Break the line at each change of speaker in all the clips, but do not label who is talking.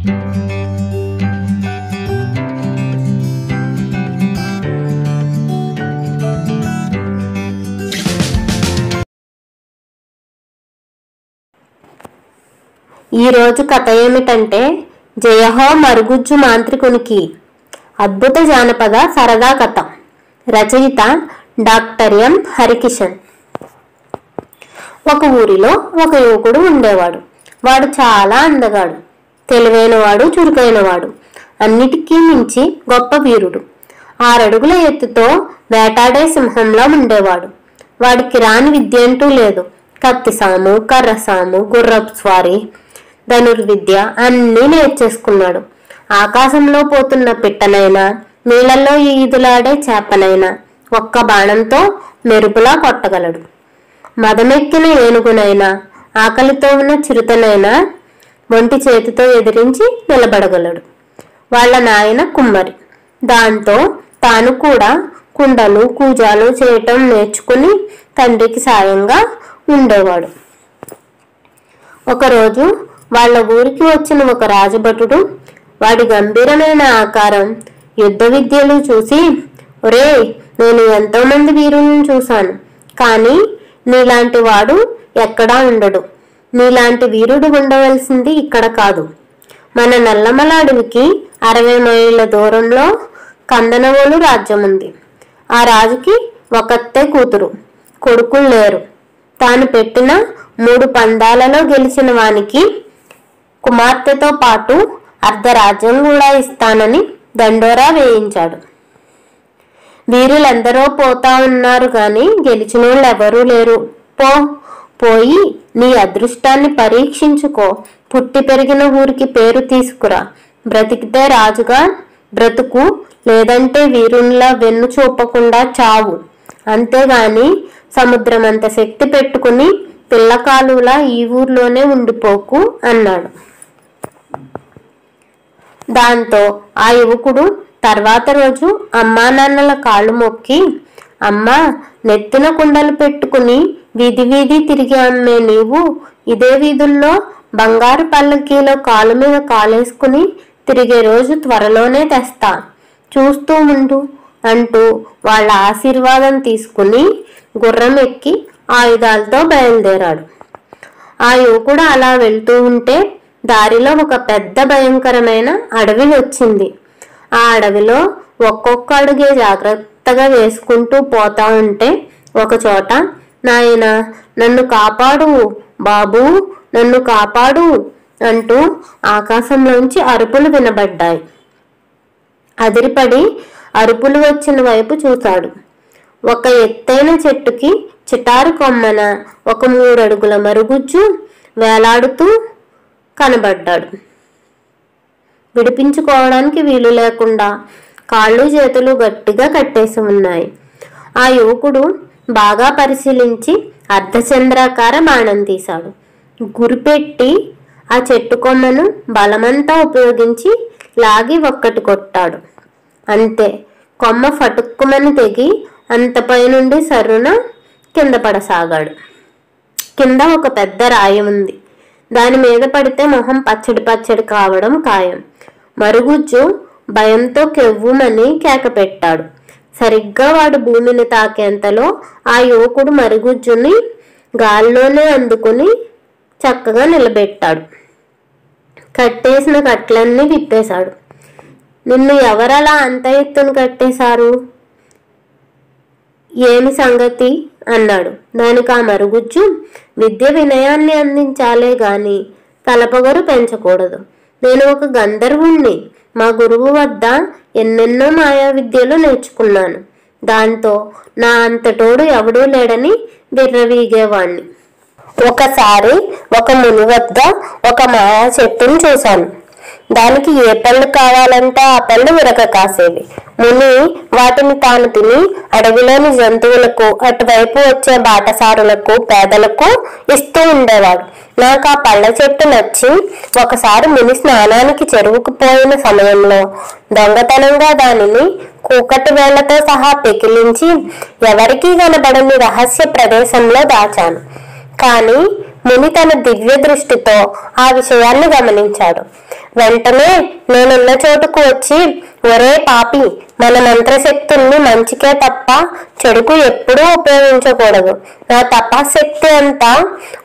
ఈరోజు కథ ఏమిటంటే జయహో మరుగుజ్జు మాంత్రికునికి. అద్భుత జానపద సరదా కథ. రచయిత డాక్టర్ ఎం హరికిషన్. ఒక ఊరిలో ఒక యువకుడు ఉండేవాడు. వాడు చాలా అందగాడు, తెలివైనవాడు, చురుకైనవాడు, అన్నిటికీ మించి గొప్ప వీరుడు. 6 అడుగుల ఎత్తుతో వేటాడే సింహంలో ఉండేవాడు. వాడికి రాని విద్య అంటూ లేదు. కత్తిసాము, కర్రసాము, గుర్రపు స్వారీ, ధనుర్విద్య అన్నీ నేర్చేసుకున్నాడు. ఆకాశంలో పోతున్న పిట్టనైనా, నీళ్లలో ఈదులాడే చేపనైనా ఒక్క బాణంతో మెరుపులా కొట్టగలడు. మదమెక్కిన ఏనుగునైనా, ఆకలితో ఉన్న చిరుతనైనా ఒంటి చేతితో ఎదిరించి నిలబడగలడు. వాళ్ళ నాయన కుమ్మరి. దాంతో తాను కూడా కుండలు, కూజాలు చేయటం నేర్చుకుని తండ్రికి సాయంగా ఉండేవాడు. ఒకరోజు వాళ్ళ ఊరికి వచ్చిన ఒక రాజభటుడు వాడి గంభీరమైన ఆకారం, యుద్ధ విద్యలు చూసి, ఒరే, నేను ఎంతో మంది వీరులను చూశాను, కానీ నీలాంటి వాడు ఎక్కడా ఉండడు. నీలాంటి వీరుడు ఉండవలసింది ఇక్కడ కాదు. మన నల్లమల అడవికి 60 మైళ్ళ దూరంలో కందనవోలు రాజ్యం ఉంది. ఆ రాజుకి ఒకతే కూతురు, కొడుకులు లేరు. తాను పెట్టిన 3 పందాలలో గెలిచిన వానికి కుమార్తెతో పాటు అర్ధరాజ్యం కూడా ఇస్తానని దండోరా వేయించాడు. వీరులందరూ పోతా ఉన్నారు గాని గెలిచినోళ్ళు ఎవరూ లేరు. పోయి నీ అదృష్టాన్ని పరీక్షించుకో. పుట్టి పెరిగిన ఊరికి పేరు తీసుకురా. బ్రతికితే రాజుగా బ్రతుకు, లేదంటే వీరునిలా వెన్ను చూపకుండా చావు. అంతేగాని సముద్రమంత శక్తి పెట్టుకుని పిల్లకాలులా ఈ ఊర్లోనే ఉండిపోకు అన్నాడు. దాంతో ఆ యువకుడు తర్వాత రోజు అమ్మా నాన్నల కాళ్ళు మొక్కి, అమ్మా, నెత్తిన కుండలు పెట్టుకుని వీధి వీధి తిరిగి అమ్మే నీవు ఇదే వీధుల్లో బంగారు పల్లకీలో కాలు మీద కాలేసుకుని తిరిగే రోజు త్వరలోనే తెస్తా, చూస్తూ ఉండు అంటూ వాళ్ళ ఆశీర్వాదం తీసుకుని గుర్రం ఎక్కి ఆయుధాలతో బయలుదేరాడు. ఆ యువకుడు అలా వెళ్తూ ఉంటే దారిలో ఒక పెద్ద భయంకరమైన అడవి వచ్చింది. ఆ అడవిలో ఒక్కొక్క అడుగే జాగ్రత్తగా వేసుకుంటూ పోతా ఉంటే ఒకచోట, నాయనా, నన్ను కాపాడు బాబూ, నన్ను కాపాడు అంటూ ఆకాశంలోంచి అరుపులు వినబడ్డాయి. అదిరిపడి అరుపులు వచ్చిన వైపు చూశాడు. ఒక ఎత్తైన చెట్టుకి చిటారు కొమ్మన ఒక 3 అడుగుల మరుగుజ్జు వేలాడుతూ కనబడ్డాడు. విడిపించుకోవడానికి వీలు లేకుండా కాళ్ళు చేతులు గట్టిగా కట్టేసి ఉన్నాయి. ఆ యువకుడు బాగా పరిశీలించి అర్ధచంద్రాకార బాణం తీశాడు. గురిపెట్టి ఆ చెట్టు కొమ్మను బలమంతా ఉపయోగించి లాగి ఒక్కటి కొట్టాడు. అంతే, కొమ్మ ఫటుక్కుమని తెగి అంత పైనుండి సర్రున కింద పడసాగాడు. కింద ఒక పెద్ద రాయి ఉంది. దాని మీద పడితే మొహం పచ్చడి పచ్చడి కావడం ఖాయం. మరుగుజ్జు భయంతో కెవ్వుమని కేక పెట్టాడు. సరిగ్గా వాడు భూమిని తాకేంతలో ఆ యువకుడు మరుగుజ్జుని గాల్లోనే అందుకుని చక్కగా నిలబెట్టాడు. కట్టేసిన కట్లన్నీ విప్పేశాడు. నిన్ను ఎవరలా అంత ఎత్తును కట్టేశారు, ఏమి సంగతి అన్నాడు. దానికి ఆ మరుగుజ్జు, విద్య వినయాన్ని అందించాలే గాని తలపొగరు పెంచకూడదు. నేను ఒక గంధర్వుణ్ణి. మా గురువు వద్ద ఎన్నెన్నో మాయా విద్యలు నేర్చుకున్నాను. దాంతో నా అంతటోడు ఎవడూ లేడని విర్రవీగేవాణ్ణి. ఒకసారి ఒక ముని వద్ద ఒక మాయా చెట్టును చూశాను. దానికి ఏ పళ్ళు కావాలంటే ఆ పళ్ళు విరగ కాసేవి. ముని వాటిని తాను తిని అడవిలోని జంతువులకు, అటువైపు వచ్చే బాటసారులకు, పేదలకు ఇస్తూ ఉండేవాడు. నాకు ఆ పళ్ళ చెట్టు నచ్చి ఒకసారి ముని స్నానానికి చెరువుకు పోయిన సమయంలో దొంగతనంగా దానిని కూకటి వేళ్లతో సహా పెకిలించి ఎవరికీ కనబడని రహస్య ప్రదేశంలో దాచాను. కానీ ముని తన దివ్య దృష్టితో ఆ విషయాన్ని గమనించాడు. వెంటనే నేనున్న చోటుకు వచ్చి, ఒరే పాపి, మన మంత్రశక్తుల్ని మంచికే తప్ప చెడుకు ఎప్పుడూ ఉపయోగించకూడదు. నా తపశక్తి అంతా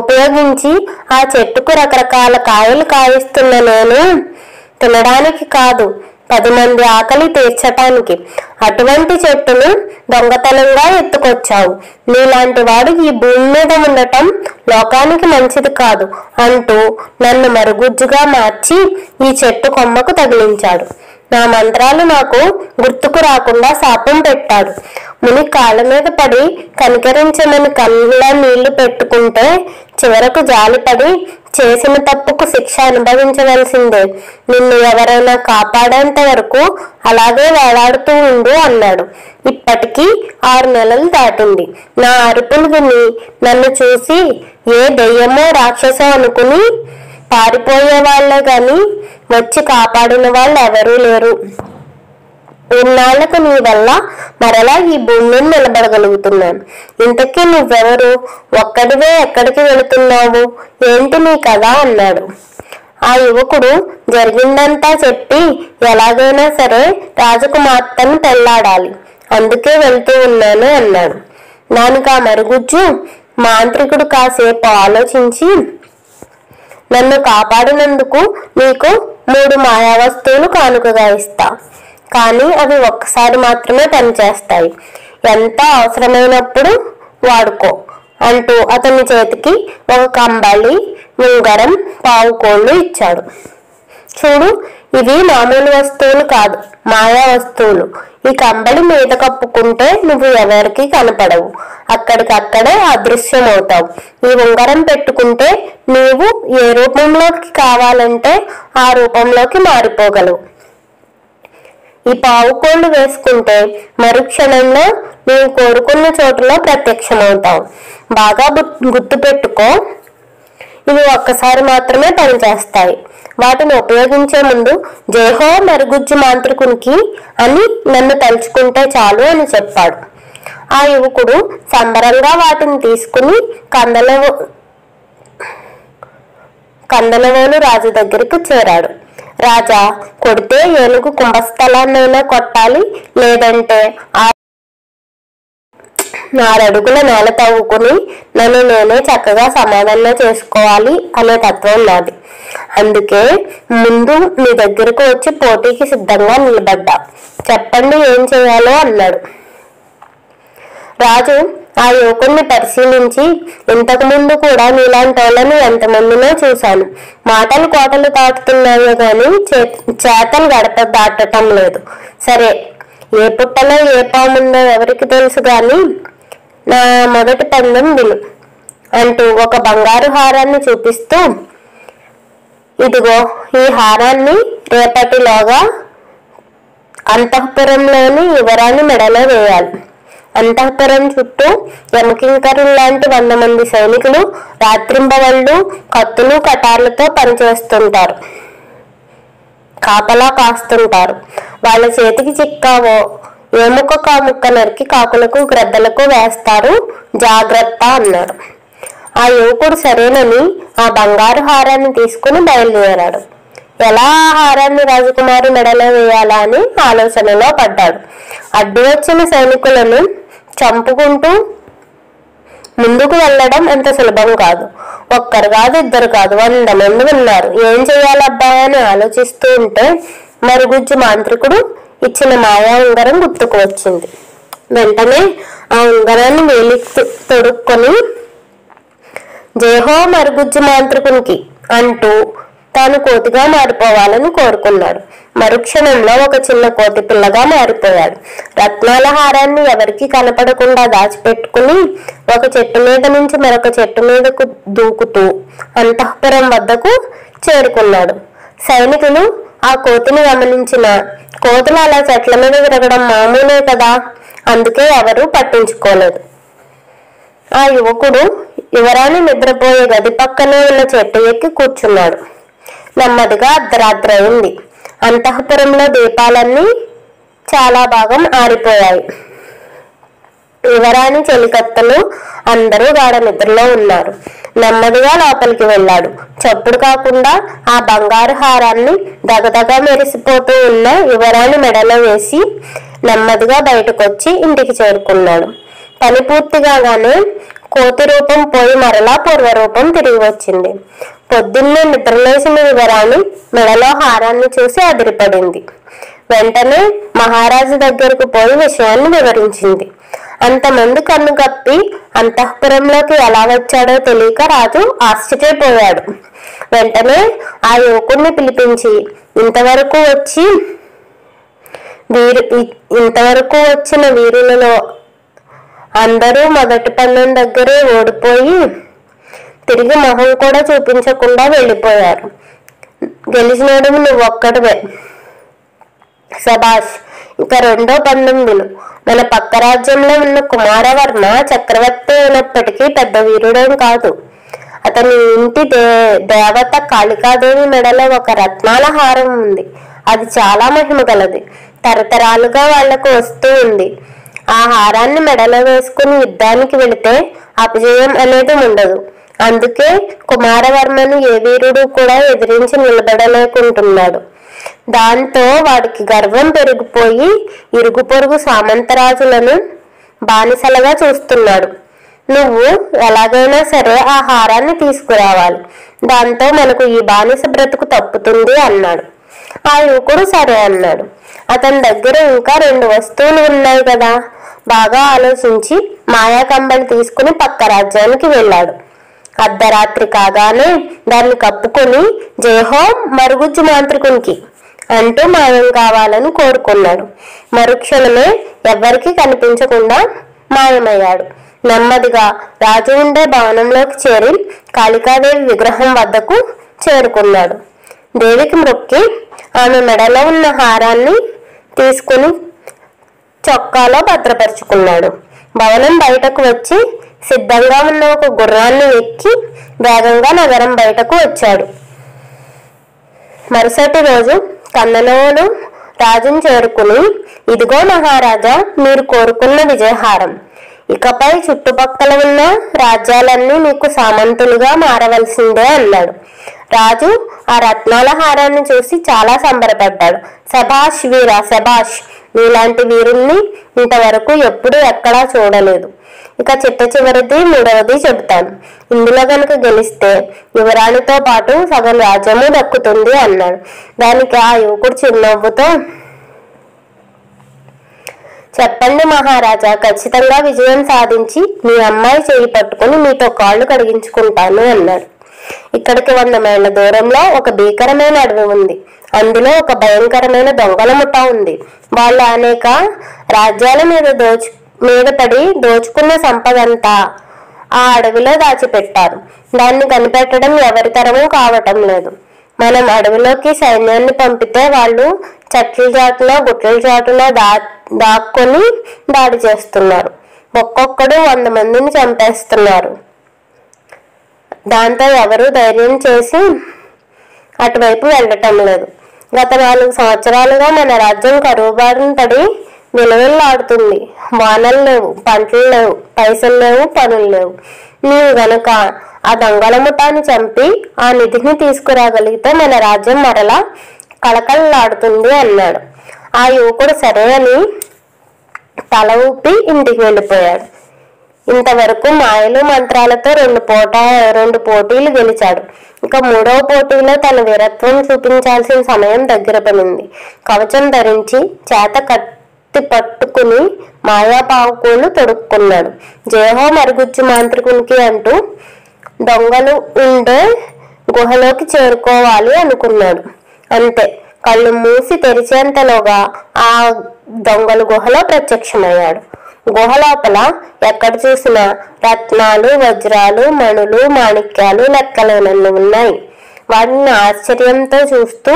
ఉపయోగించి ఆ చెట్టుకు రకరకాల కాయలు కాయిస్తున్న నేను తినడానికి కాదు, 10 మంది ఆకలి తీర్చటానికి. అటువంటి చెట్టును దొంగతనంగా ఎత్తుకొచ్చావు. నీలాంటి వాడు ఈ భూమి మీద ఉండటం లోకానికి మంచిది కాదు అంటూ నన్ను మరుగుజ్జుగా మార్చి ఈ చెట్టు కొమ్మకు తగిలించాడు. నా మంత్రాలు నాకు గుర్తుకు రాకుండా శాపం పెట్టాడు. ముని కాళ్ళ మీద పడి కనికరించమని కళ్ళ నీళ్లు పెట్టుకుంటే చివరకు జాలిపడి చేసిన తప్పుకు శిక్ష అనుభవించవలసిందే. నిన్ను ఎవరైనా కాపాడేంత వరకు అలాగే వేలాడుతూ ఉండు అన్నాడు. ఇప్పటికీ 6 నెలలు దాటింది. నా అరుపులు విని నన్ను చూసి ఏ దెయ్యమో రాక్షసో అనుకుని పారిపోయే వాళ్లే గాని వచ్చి కాపాడిన వాళ్ళు ఎవరూ లేరు. ఇన్నాళ్లకు నీ వల్ల మరలా ఈ భూమిని నిలబడగలుగుతున్నాను. ఇంతకీ నువ్వెవరు? ఒక్కడివే ఎక్కడికి వెళుతున్నావు? ఏంటి నీ కథ అన్నాడు. ఆ యువకుడు జరిగిందంతా చెప్పి, ఎలాగైనా సరే రాజకుమార్తెను పెళ్లాడాలి, అందుకే వెళ్తూ ఉన్నాను అన్నాడు. దానికి ఆ మరుగుజ్జు మాంత్రికుడు కాసేపు ఆలోచించి, నన్ను కాపాడినందుకు నీకు 3 మాయా వస్తువులు కానుకగా ఇస్తా, కానీ అవి ఒక్కసారి మాత్రమే పనిచేస్తాయి. ఎంత అవసరమైనప్పుడు వాడుకో అంటూ అతని చేతికి ఒక కంబళి, ఉంగరం, పావుకోళ్ళు ఇచ్చాడు. చూడు, ఇవి మామూలు వస్తువులు కాదు, మాయా వస్తువులు. ఈ కంబళి మీద కప్పుకుంటే నువ్వు ఎవరికి కనపడవు, అక్కడికక్కడే అదృశ్యమవుతావు. ఈ ఉంగరం పెట్టుకుంటే నీవు ఏ రూపంలోకి కావాలంటే ఆ రూపంలోకి మారిపోగలవు. ఈ పావుకోళ్ళు వేసుకుంటే మరుక్షణంలో నీవు కోరుకున్న చోటులో ప్రత్యక్షమవుతావు. బాగా గుర్తు పెట్టుకో, ఇవి ఒక్కసారి మాత్రమే పనిచేస్తాయి. వాటిని ఉపయోగించే ముందు జయహో మరుగుజ్జు మాంత్రికునికి అని నన్ను తలుచుకుంటే చాలు అని చెప్పాడు. ఆ యువకుడు సంబరంగా వాటిని తీసుకుని కందలవోలు రాజు దగ్గరికి చేరాడు. రాజా, కొడితే ఏనుగు కుంభస్థలాన్నైనా కొట్టాలి, లేదంటే 4 అడుగుల నేల తవ్వుకుని నన్ను నేనే చక్కగా సమాధానం చేసుకోవాలి అనే తత్వం నాది. అందుకే ముందు మీ దగ్గరకు వచ్చి పోటీకి సిద్ధంగా నిలబడ్డా. చెప్పండి ఏం చేయాలో అన్నాడు. రాజు ఆ యువకుడిని పరిశీలించి, ఇంతకు ముందు కూడా నీలాంటి వాళ్ళని ఎంతమందినో చూశాను. మాటలు కోటలు దాటుతున్నాయో గాని చేతలు గడప దాటటం లేదు. సరే, ఏ పుట్టలో ఏ పాముందో ఎవరికి తెలుసు గాని నా మొదటి పందెం విను అంటూ ఒక బంగారు హారాన్ని చూపిస్తూ, ఇదిగో ఈ హారాన్ని రేపటిలోగా అంతఃపురంలోని యువరాణి మెడలో వేయాలి. అంతఃపురం చుట్టూ యమకింకరుల్లాంటి 100 మంది సైనికులు రాత్రింబవళ్ళు కత్తులు కటార్లతో పనిచేస్తుంటారు, కాపలా కాస్తుంటారు. వాళ్ళ చేతికి చిక్కావో ఏ ముక్క కాముక్క నరికి కాకులకు గ్రద్దలకు వేస్తారు, జాగ్రత్త అన్నాడు. ఆ యువకుడు సరేనని ఆ బంగారు హారాన్ని తీసుకుని బయలుదేరాడు. ఎలా ఆ హారాన్ని రాజకుమారి మెడలో వేయాలా అని ఆలోచనలో పడ్డాడు. అడ్డు వచ్చిన సైనికులను చంపుకుంటూ ముందుకు వెళ్ళడం అంత సులభం కాదు. ఒక్కరు కాదు, 2 కాదు, 100 మంది ఉన్నారు. ఏం చేయాలబ్బా అని ఆలోచిస్తూ ఉంటే మరుగుజ్జు మాంత్రికుడు ఇచ్చిన మాయా ఉంగరం గుర్తుకు వచ్చింది. వెంటనే ఆ ఉంగరాన్ని వేలికి తొడుక్కొని జయహో మరుగుజ్జు మాంత్రికునికి అంటూ తాను కోతిగా మారిపోవాలని కోరుకున్నాడు. మరుక్షణంలో ఒక చిన్న కోతి పిల్లగా మారిపోయాడు. రత్నాల హారాన్ని ఎవరికి కనపడకుండా దాచిపెట్టుకుని ఒక చెట్టు మీద నుంచి మరొక చెట్టు మీదకు దూకుతూ అంతఃపురం వద్దకు చేరుకున్నాడు. సైనికులు ఆ కోతిని గమనించిన, కోతులు అలా చెట్ల మీద తిరగడం మామూలే కదా, అందుకే ఎవరూ పట్టించుకోలేదు. ఆ యువకుడు యువరాణి నిద్రపోయే గది పక్కనే ఉన్న చెట్టు ఎక్కి కూర్చున్నాడు. నెమ్మదిగా అర్ధరాత్రి అయింది. అంతఃపురంలో దీపాలన్నీ చాలా భాగం ఆరిపోయాయి. యువరాణి చెలికత్తలు అందరూ గాఢ నిద్రలో ఉన్నారు. నెమ్మదిగా లోపలికి వెళ్ళాడు. చప్పుడు కాకుండా ఆ బంగారు హారాన్ని దగదగా మెరిసిపోతూ ఉన్న యువరాణి మెడలో వేసి నెమ్మదిగా బయటకొచ్చి ఇంటికి చేరుకున్నాడు. పని పూర్తి కాగానే కోతి రూపం పోయి మరలా పూర్వరూపం తిరిగి వచ్చింది. పొద్దున్నే నిద్రలేసిన యువరాణి మెడలో హారాన్ని చూసి అదిరిపడింది. వెంటనే మహారాజు దగ్గరకు పోయి విషయాన్ని వివరించింది. అంతమంది కన్ను కప్పి అంతఃపురంలోకి ఎలా వచ్చాడో తెలియక రాజు ఆశ్చర్యపోయాడు. వెంటనే ఆ యువకుణ్ణి పిలిపించి ఇంతవరకు వచ్చిన వీరులలో అందరూ మొదటి పందెం దగ్గరే ఓడిపోయి తిరిగి మొహం కూడా చూపించకుండా వెళ్ళిపోయారు. గెలిచినోడు నువ్వొక్కడివే. సబాష్, ఇక రెండో పందెం విను. మన పక్క రాజ్యంలో ఉన్న కుమారవర్మ చక్రవర్తి అయినప్పటికీ పెద్ద వీరుడేం కాదు. అతని ఇంటి దేవత కాళికాదేవి మెడలో ఒక రత్నాల హారం ఉంది. అది చాలా మహిమ గలది. తరతరాలుగా వాళ్లకు వస్తూ ఉంది. ఆ హారాన్ని మెడలో వేసుకుని యుద్ధానికి వెళితే అపజయం అనేది ఉండదు. అందుకే కుమారవర్మను ఏ వీరుడు కూడా ఎదిరించి నిలబడలేకుంటున్నాడు. దాంతో వాడికి గర్వం పెరిగిపోయి ఇరుగు పొరుగు సామంతరాజులను బానిసలుగా చూస్తున్నాడు. నువ్వు ఎలాగైనా సరే ఆ హారాన్ని తీసుకురావాలి. దాంతో మనకు ఈ బానిస బ్రతుకు తప్పుతుంది అన్నాడు. ఆ యువకుడు సరే అన్నాడు. అతని దగ్గర ఇంకా 2 వస్తువులు ఉన్నాయి కదా. బాగా ఆలోచించి మాయా కంబళి తీసుకుని పక్క రాజ్యానికి వెళ్ళాడు. అర్ధరాత్రి కాగానే దాన్ని కప్పుకొని జయహో మరుగుజ్జు మాంత్రికునికి అంటూ మాయం కావాలని కోరుకున్నాడు. మరుక్షణమే ఎవ్వరికీ కనిపించకుండా మాయమయ్యాడు. నెమ్మదిగా రాజు ఉండే భవనంలోకి చేరి కాళికాదేవి విగ్రహం వద్దకు చేరుకున్నాడు. దేవికి మొక్కి ఆమె మెడలో ఉన్న హారాన్ని తీసుకుని చొక్కాలో భద్రపరుచుకున్నాడు. భవనం బయటకు వచ్చి సిద్ధంగా ఉన్న ఒక గుర్రాన్ని ఎక్కి వేగంగా నగరం బయటకు వచ్చాడు. మరుసటి రోజు కన్ననోడు రాజును చేరుకుని, ఇదిగో మహారాజా, మీరు కోరుకున్న విజయహారం. ఇకపై చుట్టుపక్కల ఉన్న రాజ్యాలన్నీ మీకు సామంతులుగా మారవలసిందే అన్నాడు. రాజు ఆ రత్నాల హారాన్ని చూసి చాలా సంబరపడ్డాడు. శభాష్ వీరా, శభాష్, నీలాంటి వీరుల్ని ఇంతవరకు ఎప్పుడు ఎక్కడా చూడలేదు. ఇక చిట్ట చివరిది 3వది చెబుతాను. ఇందులో గనుక గెలిస్తే యువరాణితో పాటు సగం రాజ్యము దక్కుతుంది అన్నాడు. దానికి ఆ యువకుడు చిరునవ్వుతో, చెప్పండి మహారాజా, ఖచ్చితంగా విజయం సాధించి మీ అమ్మాయి చేయి పట్టుకుని మీతో కాళ్ళు కడిగించుకుంటాను అన్నాడు. ఇక్కడికి 100 మైళ్ళ దూరంలో ఒక భీకరమైన అడవి ఉంది. అందులో ఒక భయంకరమైన దొంగల ముఠా ఉంది. వాళ్ళు అనేక రాజ్యాల మీద పడి దోచుకున్న సంపదంతా ఆ అడవిలో దాచిపెట్టారు. దాన్ని కనిపెట్టడం ఎవరి తరమూ కావటం లేదు. మనం అడవిలోకి సైన్యాన్ని పంపితే వాళ్ళు చెట్ల చాటున గుట్ల చాటున దాక్కొని దాడి చేస్తున్నారు. ఒక్కొక్కడు 100 మందిని చంపేస్తున్నారు. దాంతో ఎవరు ధైర్యం చేసి అటువైపు వెళ్ళటం లేదు. గత 4 సంవత్సరాలుగా మన రాజ్యం కరువు బారిన పడి విలవిల్లాడుతుంది. వానలు లేవు, పంటలు లేవు, పైసలు లేవు, పనులు లేవు. నీవు గనక ఆ దొంగల ముఠాన్ని చంపి ఆ నిధిని తీసుకురాగలిగితే మన రాజ్యం మరలా కళకళలాడుతుంది అన్నాడు. ఆ యువకుడు సరే అని తల ఊపి ఇంటికి వెళ్ళిపోయాడు. ఇంతవరకు మాయలు మంత్రాలతో 2 పోటీలు గెలిచాడు. ఇక 3వ పోటీలో తన వీరత్వం చూపించాల్సిన సమయం దగ్గర పడింది. కవచం ధరించి చేత కత్తి పట్టుకుని మాయాపావుకోలు తొడుక్కున్నాడు. జయహో మరుగుజ్జు మాంత్రికునికి అంటూ దొంగలు ఉండే గుహలోకి చేరుకోవాలి అనుకున్నాడు. అంతే, కళ్ళు మూసి తెరిచేంతలోగా ఆ దొంగలు గుహలో ప్రత్యక్షమయ్యాడు. గుహ లోపల ఎక్కడ చూసినా రత్నాలు, వజ్రాలు, మణులు, మాణిక్యాలు లెక్కలేనన్ని ఉన్నాయి. వాటిని ఆశ్చర్యంతో చూస్తూ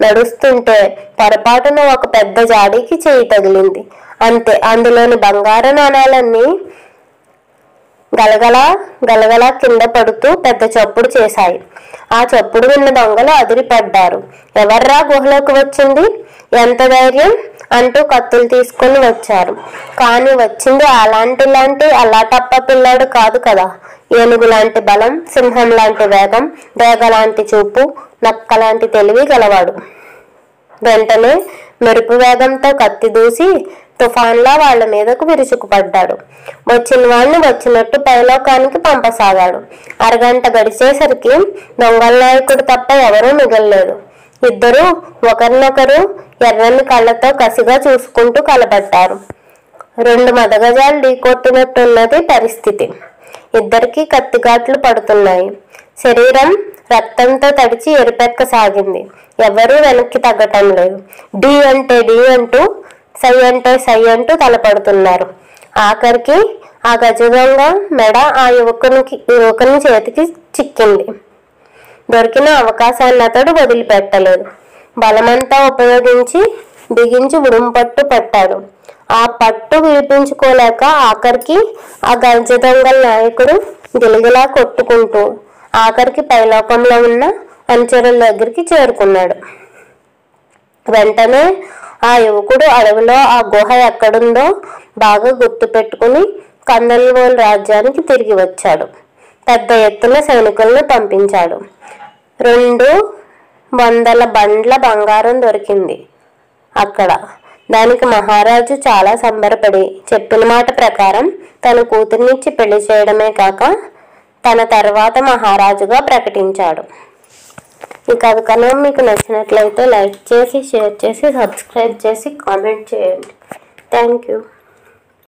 నడుస్తుంటే పొరపాటున ఒక పెద్ద జాడీకి చేయి తగిలింది. అంతే, అందులోని బంగారు నాణాలన్నీ గలగలా గలగలా కింద పడుతూ పెద్ద చప్పుడు చేశాయి. ఆ చప్పుడు విన్న దొంగలు అదిరిపడ్డారు. ఎవర్రా గుహలోకి వచ్చింది? ఎంత ధైర్యం అంటూ కత్తులు తీసుకుని వచ్చారు. కానీ వచ్చింది అలాంటి అలాటప్ప పిల్లాడు కాదు కదా. ఏనుగు లాంటి బలం, సింహం లాంటి వేగం, డేగ లాంటి చూపు, నక్క లాంటి తెలివి గలవాడు. వెంటనే మెరుపు వేగంతో కత్తి దూసి తుఫాన్లా వాళ్ల మీదకు విరుచుకుపడ్డాడు. వచ్చిన వాడిని వచ్చినట్టు పైలోకానికి పంపసాగాడు. అరగంట గడిచేసరికి దొంగల నాయకుడు తప్ప ఎవరూ మిగల్లేదు. ఇద్దరూ ఒకరినొకరు ఎర్రని కళ్ళతో కసిగా చూసుకుంటూ కలబట్టారు. 2 మదగజాలు ఢీకొట్టినట్టున్నది పరిస్థితి. ఇద్దరికీ కత్తిఘాట్లు పడుతున్నాయి. శరీరం రక్తంతో తడిచి ఎరుపెక్కసాగింది. ఎవరూ వెనక్కి తగ్గటం లేదు. ఢీ అంటే ఢీ అంటూ, సై అంటే సై అంటూ తలపడుతున్నారు. ఆఖరికి ఆ గజదొంగ మెడ ఆ యువకుని చేతికి చిక్కింది. దొరికిన అవకాశాన్ని అతడు వదిలిపెట్టలేదు. బలమంతా ఉపయోగించి బిగించి ఉడుంపట్టు పట్టాడు. ఆ పట్టు విడిపించుకోలేక ఆఖరికి ఆ గజదొంగల నాయకుడు గిలగిలా కొట్టుకుంటూ ఆఖరికి పైలోకంలో ఉన్న అనుచరుల దగ్గరికి చేరుకున్నాడు. వెంటనే ఆ యువకుడు అడవిలో ఆ గుహ ఎక్కడుందో బాగా గుర్తు పెట్టుకుని కందల్వోల్ రాజ్యానికి తిరిగి వచ్చాడు. పెద్ద ఎత్తున సైనికులను పంపించాడు. 200 బండ్ల బంగారం దొరికింది అక్కడ. దానికి మహారాజు చాలా సంబరపడి చెప్పిన మాట ప్రకారం తన కూతుర్నిచ్చి పెళ్లి చేయడమే కాక తన తర్వాత మహారాజుగా ప్రకటించాడు. ఈ కథ కనుక మీకు నచ్చినట్లయితే లైక్ చేసి, షేర్ చేసి, సబ్స్క్రైబ్ చేసి, కామెంట్ చేయండి. Thank you.